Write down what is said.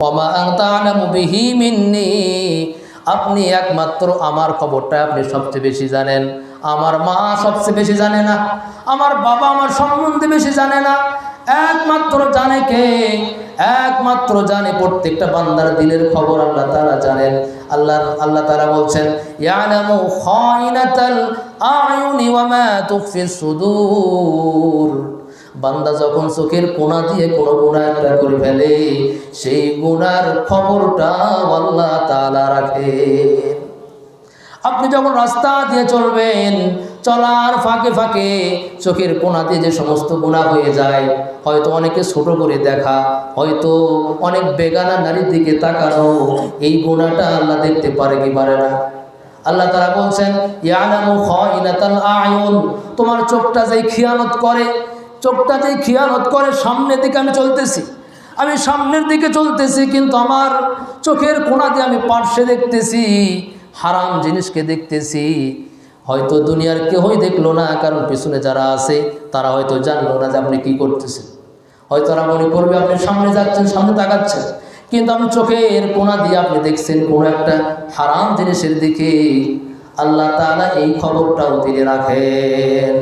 ওয়া আনতা আ'লামু বিহি মিন্নি, আপনি একমাত্র আমার খবরটা আপনি সবচেয়ে বেশি জানেন। আমার মা সবচেয়ে বেশি জানে না, আমার বাবা আমার সম্বন্ধে বেশি জানে না। একমাত্র জানে কে? একমাত্র জানে প্রত্যেকটা বান্দার দিলের খবর আল্লাহ তাআলা জানেন। আল্লাহ তাআলা বলছেন, ইয়ালামু খায়িনাতাল আ'য়ুনি ওয়া মা তুখফিস সুদূর। বান্দা যখন চোখের কোণা দিয়ে কোনো গুনাহ একটা করে ফেলে, সেই গুনার খবরটা আল্লাহ তাআলা রাখেন। আপনি যখন রাস্তা দিয়ে চলবেন, চলার ফাঁকে ফাঁকে চোখের কোণা দিয়ে যে সমস্ত গুনাহ হয়ে যায়, হয়তো অনেকে ছোট করে দেখা, হয়তো অনেক বেগানা নারীর দিকে তাকানো, এই গুনাহটা আল্লাহ দেখতে পারে কি পারে না? আল্লাহ তাআলা বলছেন, ইয়ালামু খায়িনাতাল আ'য়ুন, তোমার চোখটা যেই খিয়ানত করে, চোখটা যেই খিয়ানত করে, সামনের দিকে আমি সামনের দিকে চলতেছি, কিন্তু আমার চোখের কোণা দিয়ে আমি পার্শ্বে দেখতেছি, হারাম জিনিসকে দেখতেছি। হয়তো দুনিয়ার কেউই দেখলো না, কারণ পিছনে যারা আছে তারা হয়তো জানলো না যে আপনি কি করতেছেন। হয়তো তারা মনে করবে আপনি সামনে যাচ্ছেন, সামনে তাকাচ্ছেন, কিন্তু আপনি চোখের কোণা দিয়ে আপনি দেখছেন কোনো একটা হারাম জিনিসের দিকে। আল্লাহ তাআলা এই খবরটাও তিনি রাখেন।